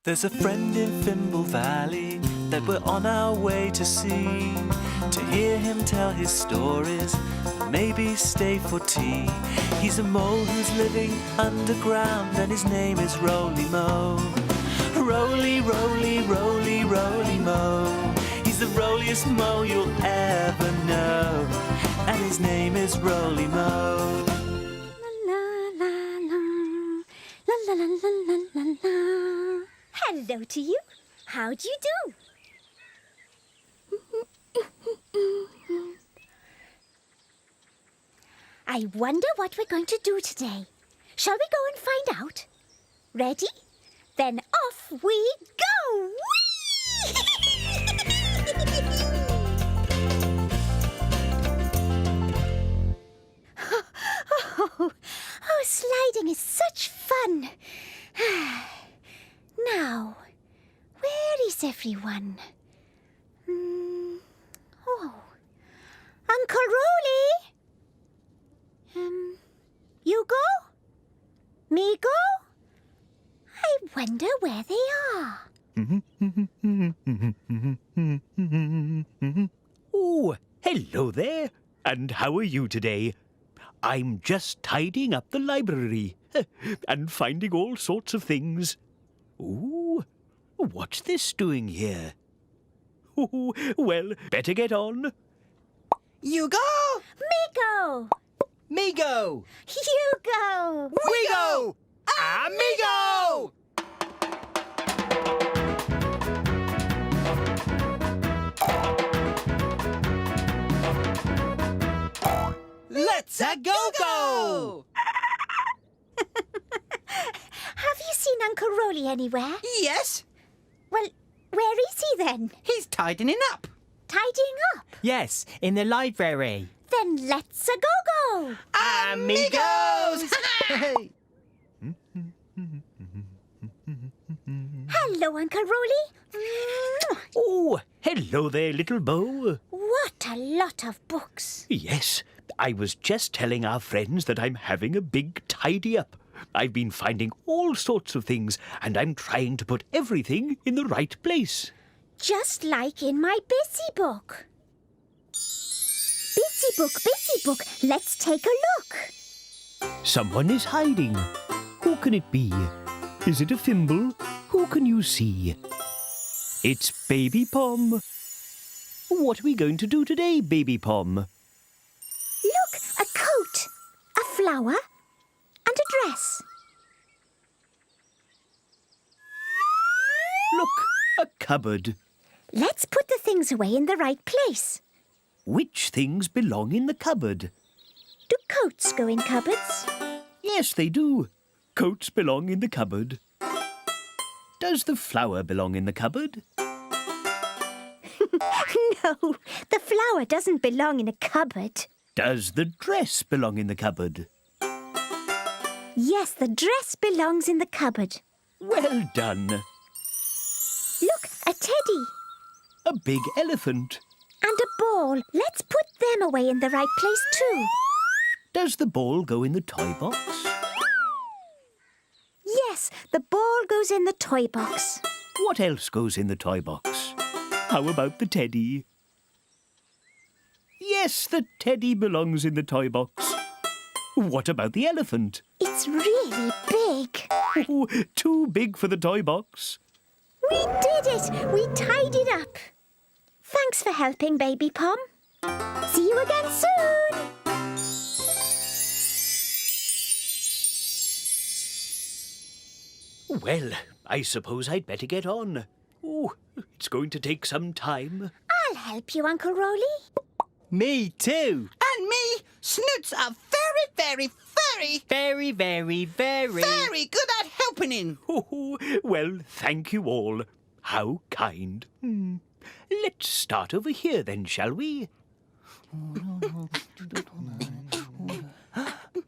There's a friend in Fimble Valley that we're on our way to see, to hear him tell his stories, maybe stay for tea. He's a mole who's living underground and his name is Roly Mo. Roly, roly, roly, roly mo. He's the roliest mo you'll ever know, and his name is Roly Mo. Hello to you. How do you do? I wonder what we're going to do today. Shall we go and find out? Ready? Then off we go! Oh, sliding is such fun. Now, where is everyone? Oh, Uncle Roly? Yugo? Migo? I wonder where they are. Oh, hello there. And how are you today? I'm just tidying up the library and finding all sorts of things. Ooh, what's this doing here? Ooh, well, better get on. Yugo! Migo! Migo! Yugo! Wigo! Amigo! Let's a go-go! Have you seen Uncle Roly anywhere? Yes, Well, where is he then? he's tidying up. Tidying up? Yes, in the library. Then let's a go-go! Amigos! Hello, Uncle Roly. Oh, hello there, little Bo. What a lot of books. Yes, I was just telling our friends that I'm having a big tidy-up. I've been finding all sorts of things, and I'm trying to put everything in the right place. Just like in my busy book. Busy book, let's take a look. Someone is hiding. Who can it be? Is it a Fimble? Who can you see? It's Baby Pom. What are we going to do today, Baby Pom? Look, a coat, a flower, and a dress. Look, a cupboard. Let's put the things away in the right place. Which things belong in the cupboard? Do coats go in cupboards? Yes, they do. Coats belong in the cupboard. Does the flower belong in the cupboard? No, the flower doesn't belong in a cupboard. Does the dress belong in the cupboard? Yes, the dress belongs in the cupboard. Well done. Look, a teddy A big elephant. and a ball. Let's put them away in the right place too. Does the ball go in the toy box? Yes, the ball goes in the toy box. What else goes in the toy box? How about the teddy? Yes, the teddy belongs in the toy box. What about the elephant? It's really big. Oh, too big for the toy box. We did it! We tidied up. Thanks for helping, Baby Pom. See you again soon. Well, I suppose I'd better get on. Oh, it's going to take some time. I'll help you, Uncle Roly. Me too. And me, Snoots are very good at helping in. Oh, well, thank you all. How kind. Let's start over here then, shall we?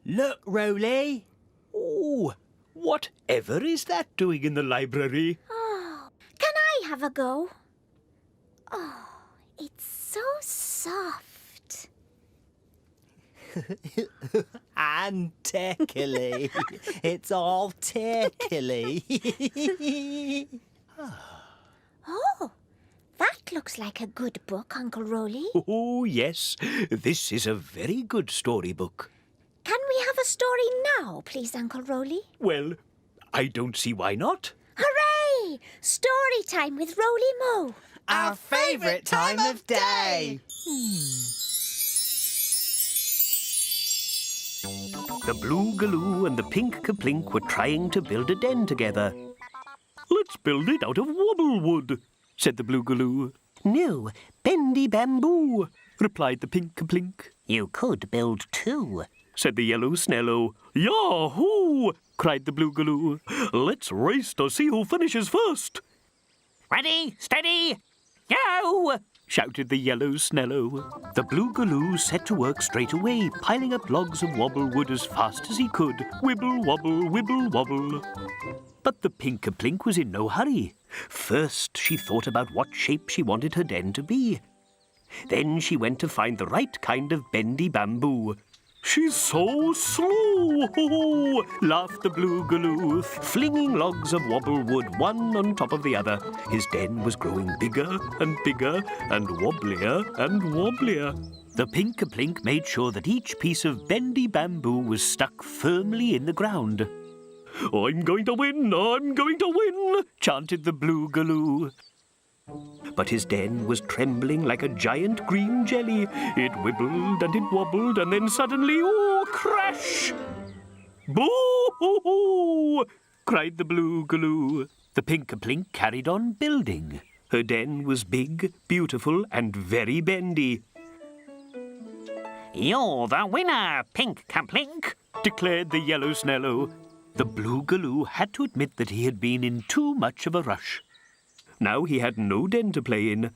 Look, Roly. Oh, whatever is that doing in the library? Oh, can I have a go? Oh, it's so soft. And tickly. It's all tickly. Oh, that looks like a good book, Uncle Roly. Oh, yes. This is a very good storybook. Can we have a story now, please, Uncle Roly? Well, I don't see why not. Hooray! Story time with Roly Mo. Our favourite time of day. The Blue Galoo and the Pink Kaplink were trying to build a den together. Let's build it out of wobblewood, said the Blue Galoo. No, bendy bamboo, replied the Pink Kaplink. You could build two, said the Yellow Snello. Yahoo! Cried the Blue Galoo. Let's race to see who finishes first. Ready, steady, go! Shouted the Yellow Snello. The Blue Galoo set to work straight away, piling up logs of wobblewood as fast as he could. Wibble, wobble, wibble, wobble. But the Pink Kaplink was in no hurry. First, she thought about what shape she wanted her den to be. Then she went to find the right kind of bendy bamboo. She's so slow, laughed the Blue Galoo, flinging logs of wobblewood one on top of the other. His den was growing bigger and bigger and wobblier and wobblier. The Pink Kaplink made sure that each piece of bendy bamboo was stuck firmly in the ground. I'm going to win, I'm going to win, chanted the Blue Galoo. But his den was trembling like a giant green jelly. It wibbled and it wobbled, and then suddenly, oh, crash! Boo-hoo-hoo! Cried the Blue Galoo. The Pink Kaplink carried on building. Her den was big, beautiful, and very bendy. You're the winner, Pink Kaplink, declared the Yellow Snello. The Blue Galoo had to admit that he had been in too much of a rush. Now he had no den to play in.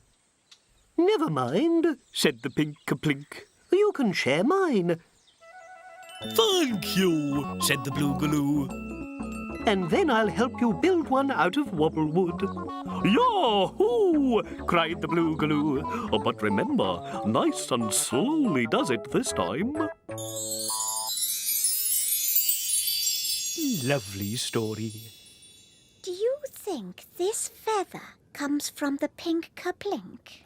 Never mind, said the Pink Kaplink. You can share mine. Thank you, said the Blue Galoo. And then I'll help you build one out of wobblewood. Yahoo! Cried the Blue Galoo. Oh, but remember, nice and slowly does it this time. Lovely story. Do you think this feather comes from the Pink Kaplink?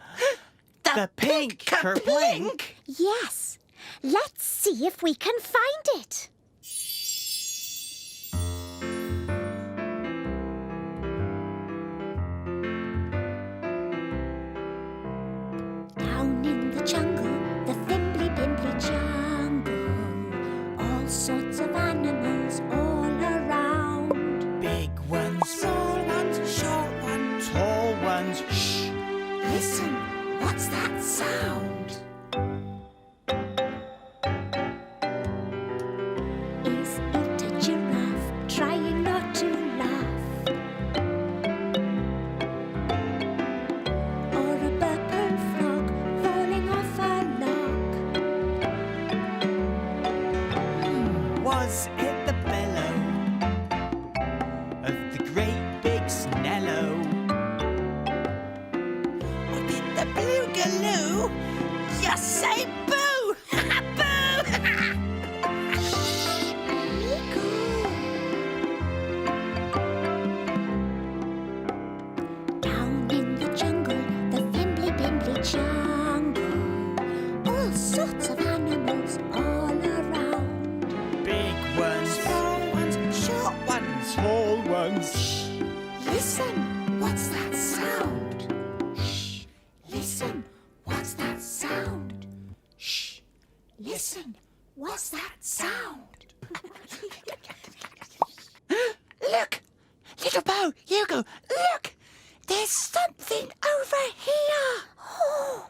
The Pink Kaplink? Yes. Let's see if we can find it. Down in the jungle, the fimbly-bimbly jungle, all sorts of animals all around. Big ones, Small ones, short ones, tall ones. Shh! Listen, what's that sound? Is it a giraffe trying not to laugh? Or a purple frog falling off a log? Was it the bellow of the great big Snello? Or did the Blue Galoo just say boo? Boo! Down in the jungle, the fimbly-bimbly jungle, all sorts of animals all around. Big ones, Small ones, short ones. tall ones. Shh! Listen, what's that sound? Shh! Listen, what's that sound? Shh! Listen, what's that sound? Look! Little Bo, Yugo, look! There's something over here! Oh,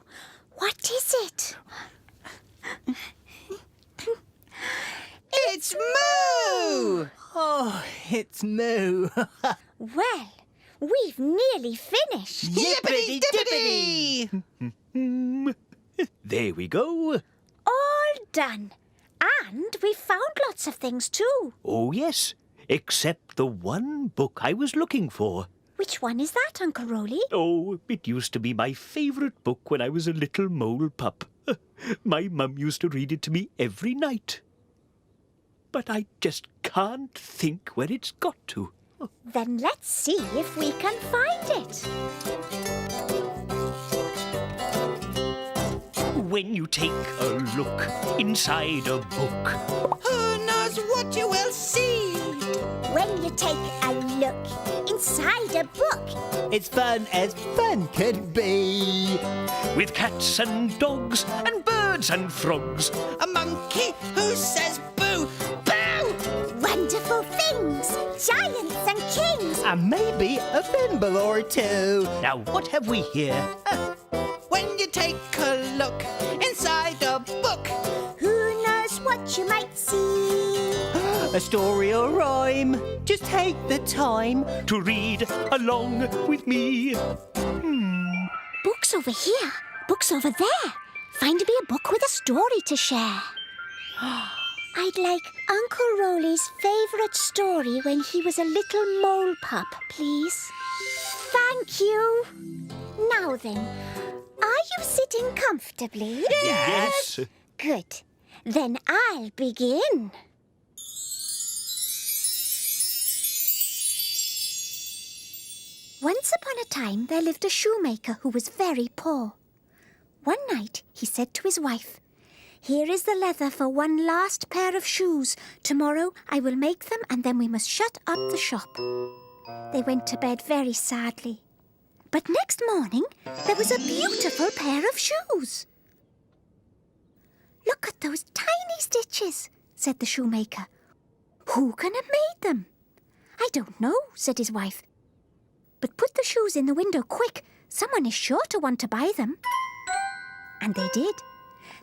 what is it? It's Moo! Oh, it's Moo. Well, we've nearly finished. Yippity-dippity! There we go. All done. And we found lots of things too. Oh, yes, except the one book I was looking for. Which one is that, Uncle Roly? Oh, it used to be my favourite book when I was a little mole pup. My mum used to read it to me every night. But I just can't think where it's got to. Then let's see if we can find it. When you take a look inside a book, Who knows what you will see? When you take a look inside a book, It's fun as fun could be. with cats and dogs and birds and frogs, A monkey who says boo, boo! wonderful things, giants and kings. And maybe a thimble or two. now what have we here? When you take a look inside a book, Who knows what you might see? A story or rhyme. Just take the time. To read along with me. Books over here, books over there. Find me a book with a story to share. I'd like Uncle Roly's favourite story when he was a little mole pup, please. Thank you. Now then, are you sitting comfortably? Yes. Good. Then I'll begin. Once upon a time, there lived a shoemaker who was very poor. One night, he said to his wife, "Here is the leather for one last pair of shoes. Tomorrow I will make them and then we must shut up the shop." They went to bed very sadly. But next morning, there was a beautiful pair of shoes. "Look at those tiny stitches," said the shoemaker. "Who can have made them?" "I don't know," said his wife. "But put the shoes in the window quick. Someone is sure to want to buy them." And they did.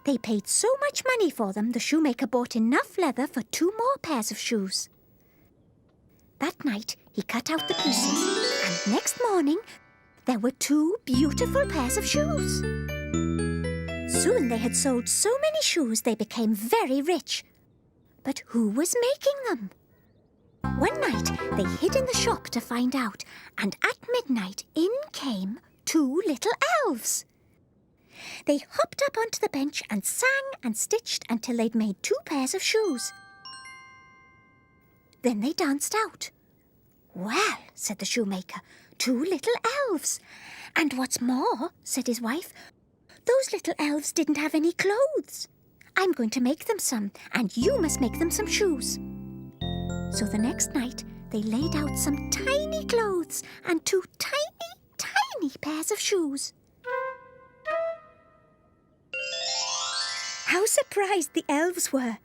They paid so much money for them, the shoemaker bought enough leather for 2 more pairs of shoes. That night, he cut out the pieces, and next morning, there were 2 beautiful pairs of shoes. Soon they had sold so many shoes they became very rich. But who was making them? One night, they hid in the shop to find out, and at midnight, in came 2 little elves. They hopped up onto the bench and sang and stitched until they'd made 2 pairs of shoes. Then they danced out. "Well," said the shoemaker, 2 little elves. "And what's more," said his wife, "those little elves didn't have any clothes. I'm going to make them some, and you must make them some shoes." So the next night, they laid out some tiny clothes and 2 tiny, tiny pairs of shoes. How surprised the elves were.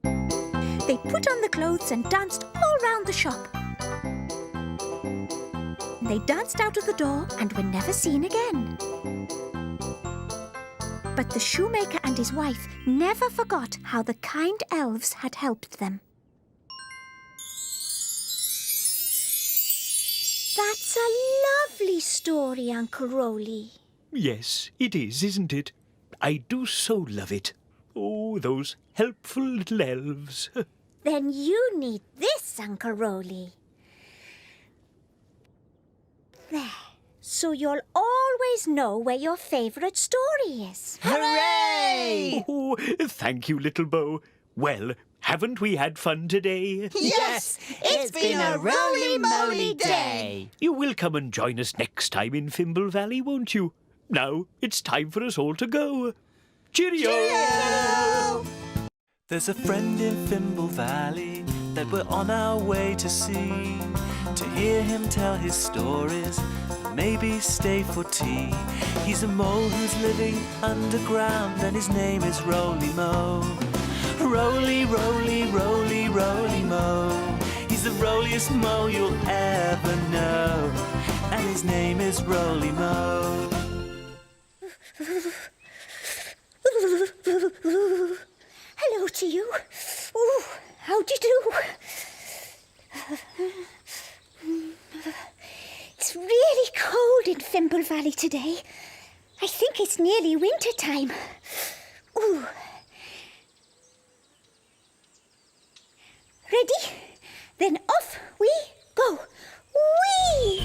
They put on the clothes and danced all round the shop. They danced out of the door and were never seen again. But the shoemaker and his wife never forgot how the kind elves had helped them. That's a lovely story, Uncle Roly. Yes, it is, isn't it? I do so love it. Oh, those helpful little elves. Then you need this, Uncle Roly. There. So you'll always know where your favourite story is. Hooray! Oh, thank you, little Bo. Well, haven't we had fun today? Yes, it's been a roly-moly day. You will come and join us next time in Fimble Valley, won't you? Now it's time for us all to go. Cheerio! There's a friend in Fimble Valley that we're on our way to see, to hear him tell his stories, maybe stay for tea. He's a mole who's living underground, and his name is Roly Mo. Roly, roly, roly, roly mo. He's the roliest mo you'll ever know, and his name is Roly Mo. Hello to you. Ooh, how do you do? It's really cold in Fimble Valley today. I think it's nearly winter time. Ooh. Ready? Then off we go. Whee!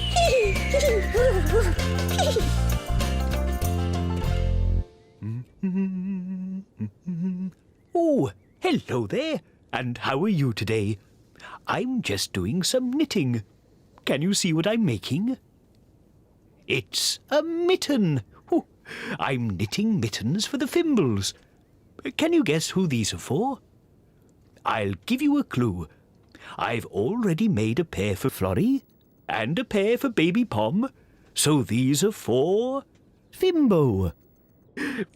hello there. And how are you today? I'm just doing some knitting. Can you see what I'm making? It's a mitten. Oh, I'm knitting mittens for the Fimbles. Can you guess who these are for? I'll give you a clue. I've already made a pair for Florrie and a pair for Baby Pom, so these are for Fimbo.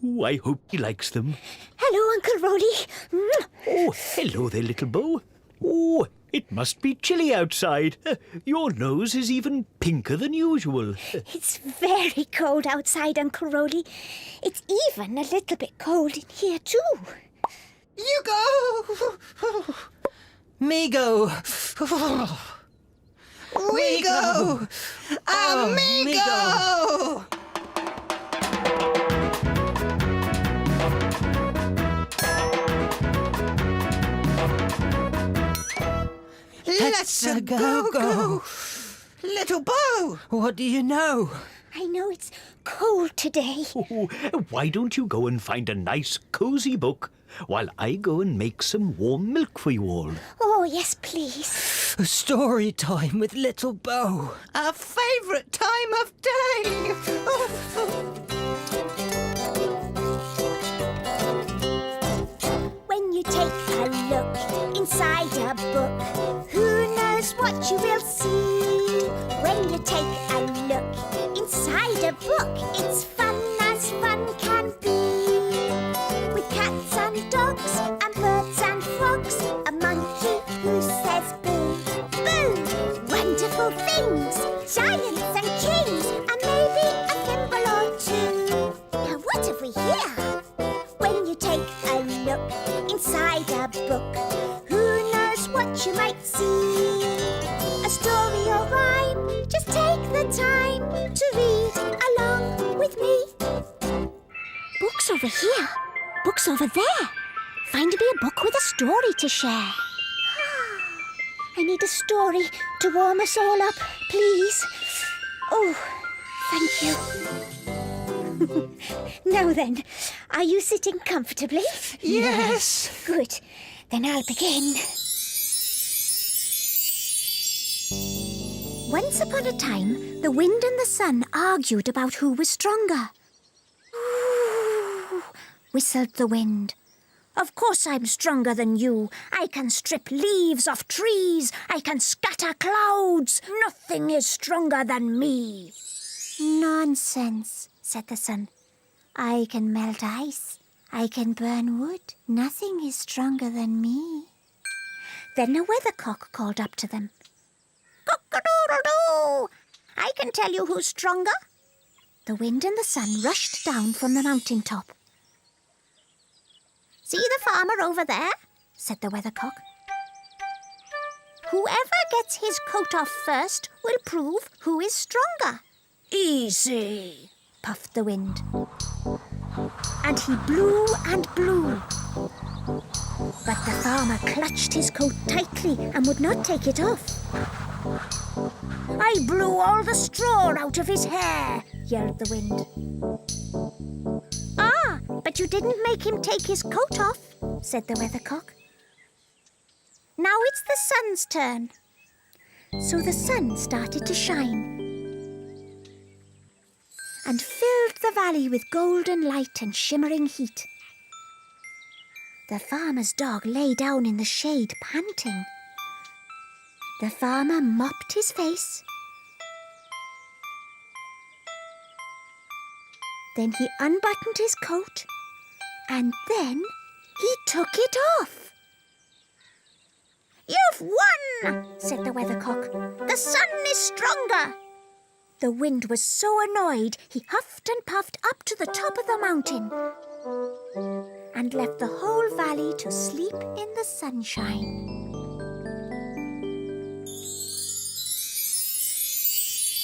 Oh, I hope he likes them. Hello, Uncle Roly. Oh, hello there, little Bo. Oh, it must be chilly outside. Your nose is even pinker than usual. It's very cold outside, Uncle Roly. It's even a little bit cold in here, too. Yugo! Migo! Migo! Amigo! Let's go! Little Bo! What do you know? I know it's cold today. Oh, why don't you go and find a nice, cosy book while I go and make some warm milk for you all? Oh, yes, please. A story time with little Bo. Our favourite time of day! When you take a look inside a book, who knows what you will see? When you take a look inside a book, it's fun as fun can be. With cats and dogs and birds and frogs, a monkey who says boo, boo. Wonderful things, giants and kings, and maybe a thimble or two. Now what have we here? When you take a look inside a book, who knows what you might see? A story or rhyme, just take the time to read along with me. Books over here, books over there. Find me a book with a story to share. I need a story to warm us all up, please. Oh, thank you. Now then, are you sitting comfortably? Yes! Good. Then I'll begin. Once upon a time, the wind and the sun argued about who was stronger. Ooh, whistled the wind. Of course I'm stronger than you. I can strip leaves off trees. I can scatter clouds. Nothing is stronger than me. Nonsense, said the sun. I can melt ice. I can burn wood. Nothing is stronger than me. Then a weathercock called up to them. Cock-a-doodle-doo! I can tell you who's stronger. The wind and the sun rushed down from the mountain top. See the farmer over there? Said the weathercock. Whoever gets his coat off first will prove who is stronger. Easy, puffed the wind. And he blew and blew. But the farmer clutched his coat tightly and would not take it off. I blew all the straw out of his hair, yelled the wind. Ah, but you didn't make him take his coat off, said the weathercock. Now it's the sun's turn. So the sun started to shine and filled the valley with golden light and shimmering heat. The farmer's dog lay down in the shade, panting. The farmer mopped his face. Then he unbuttoned his coat, and then he took it off. You've won, said the weathercock. The sun is stronger. The wind was so annoyed he huffed and puffed up to the top of the mountain and left the whole valley to sleep in the sunshine.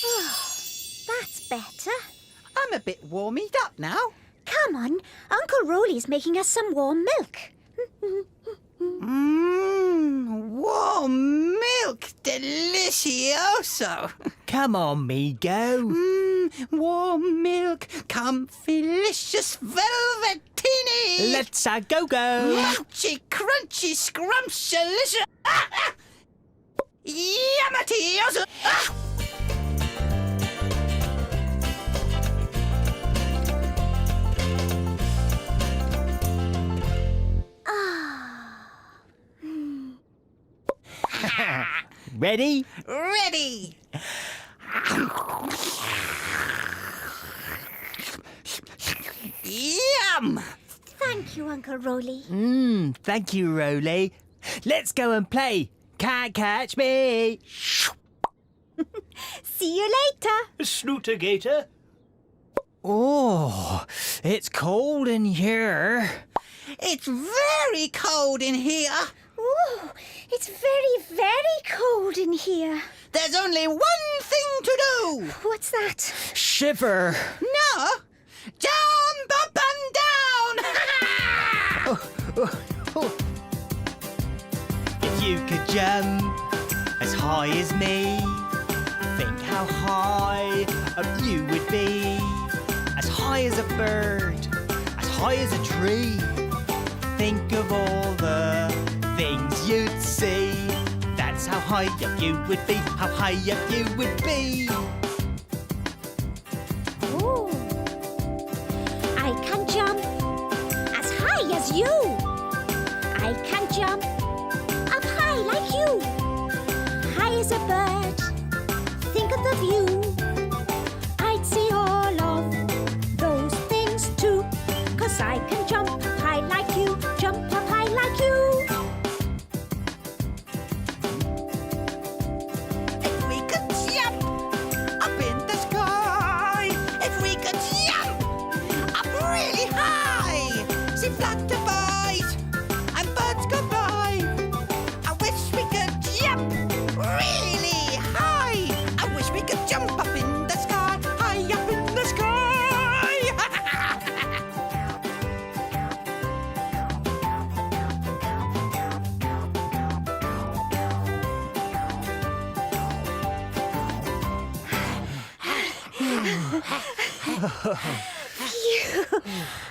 Oh, that's better. I'm a bit warmied up now. Come on, Uncle Roly's making us some warm milk. Warm milk. Delicioso. Come on, Migo. warm milk, comfylicious velvetini. Let's go. Moochy, crunchy, scrumptious. Yamatios. Ready? Ready. Yum! Thank you, Uncle Roly. Thank you, Roly. Let's go and play. Can't catch me. See you later. Snootergator. Oh, it's cold in here. It's very cold in here. Oh, it's very, very cold in here. There's only one thing to do. What's that? Shiver. No, jump up and down. If you could jump as high as me, think how high up you would be. As high as a bird, as high as a tree. Think of all the things you'd see. That's how high up you would be, how high up you would be. Oh, I can jump as high as you. I can jump up high like you. High as a bird, think of the view. I'd see all of those things too. 'Cause I can jump up high like you, jump up high like you. If we could jump up in the sky, if we could jump up really high, see flutterbies and birds go by. I wish we could jump really high. I wish we could jump up in the sky, high up in the sky.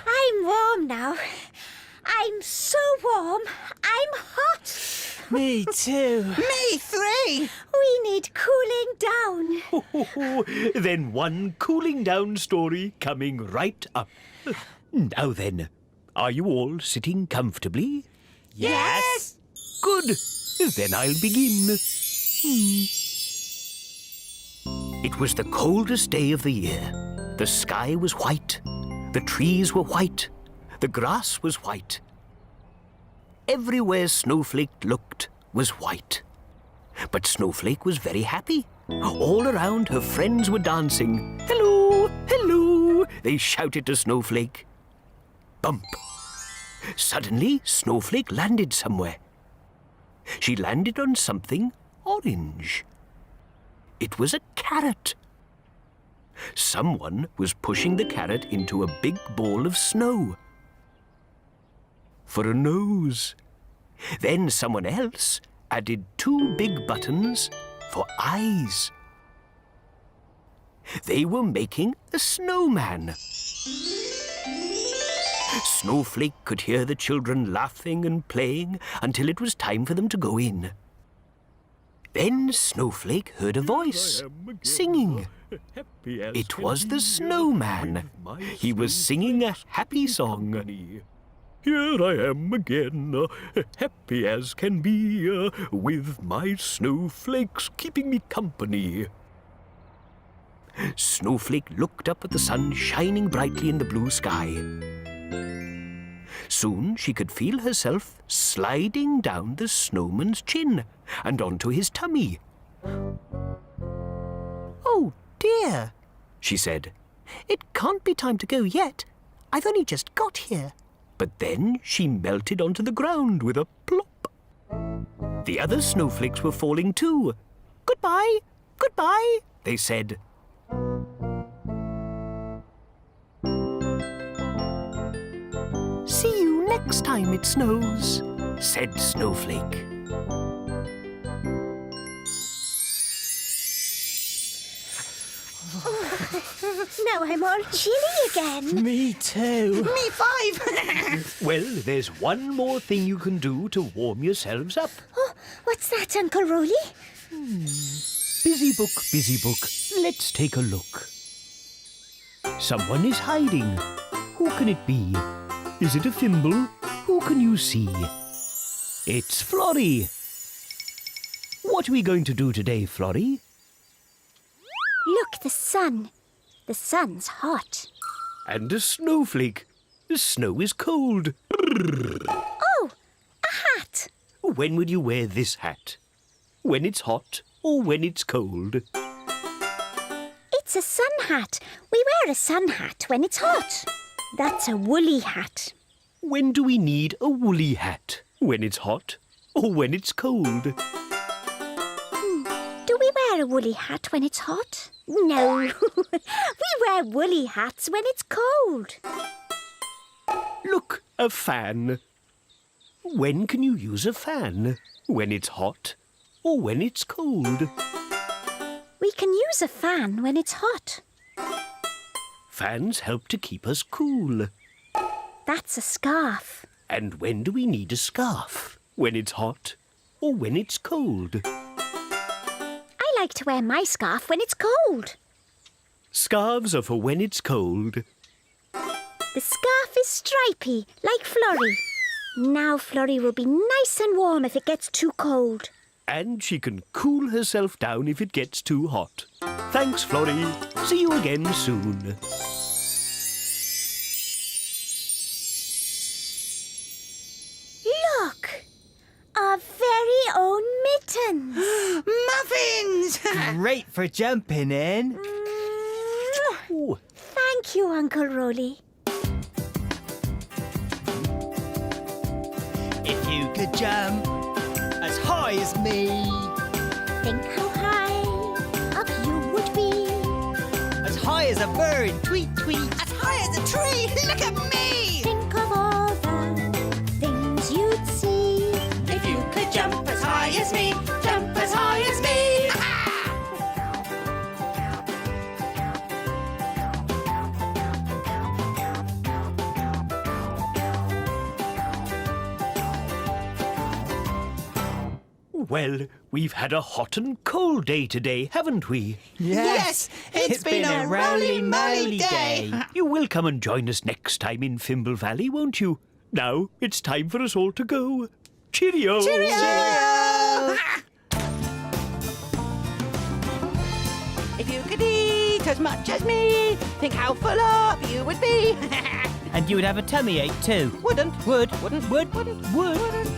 I'm warm now. I'm so warm. I'm hot. Me too. Me three. We need cooling down. Then one cooling down story coming right up. Now then, are you all sitting comfortably? Yes. Good. Then I'll begin. It was the coldest day of the year. The sky was white. The trees were white. The grass was white. Everywhere Snowflake looked was white. But Snowflake was very happy. All around, her friends were dancing. Hello, hello, they shouted to Snowflake. Bump. Suddenly, Snowflake landed somewhere. She landed on something orange. It was a carrot. Someone was pushing the carrot into a big ball of snow for a nose. Then someone else added 2 big buttons for eyes. They were making a snowman. Snowflake could hear the children laughing and playing until it was time for them to go in. Then Snowflake heard a voice singing. It was the snowman. He was singing a happy song. Here I am again, happy as can be, with my snowflakes keeping me company. Snowflake looked up at the sun shining brightly in the blue sky. Soon she could feel herself sliding down the snowman's chin and onto his tummy. Oh dear, She said, it can't be time to go yet. I've only just got here. but then she melted onto the ground with a plop. The other snowflakes were falling too. Goodbye, goodbye, They said. see you next time it snows. Said Snowflake. Now I'm all chilly again. Me too. Me 5. Well, there's one more thing you can do to warm yourselves up. Oh, what's that, Uncle Roly? Busy book, busy book. Let's take a look. Someone is hiding. Who can it be? Is it a Fimble? Who can you see? It's Florrie. What are we going to do today, Florrie? Look, the sun. The sun's hot. And a snowflake. The snow is cold. Oh, a hat. When would you wear this hat? When it's hot or when it's cold? It's a sun hat. We wear a sun hat when it's hot. That's a woolly hat. When do we need a woolly hat? When it's hot or when it's cold? Do we wear a woolly hat when it's hot? No. We wear woolly hats when it's cold. Look, a fan. When can you use a fan? When it's hot or when it's cold? We can use a fan when it's hot. Fans help to keep us cool. That's a scarf. And when do we need a scarf? When it's hot or when it's cold? I like to wear my scarf when it's cold. Scarves are for when it's cold. The scarf is stripy, like Florrie. Now Florrie will be nice and warm if it gets too cold. And she can cool herself down if it gets too hot. Thanks, Florrie. See you again soon. Look! Our very own mittens. Muffins. Great for jumping in. Ooh. Thank you, Uncle Roly. If you could jump as high as me, Think how high up you would be. as high as a bird, tweet, tweet. As high as a tree. Look at me. Think of all the things you'd see. If you could jump as high as me, jump as high as me. Well, we've had a hot and cold day today, haven't we? Yes, it's been a roly-moly day. You will come and join us next time in Fimble Valley, won't you? Now it's time for us all to go. Cheerio! Cheerio! If you could eat as much as me, think how full up you would be. And you would have a tummy ache too. Wouldn't. Would. Wouldn't. Would. Wouldn't. Would. Wouldn't.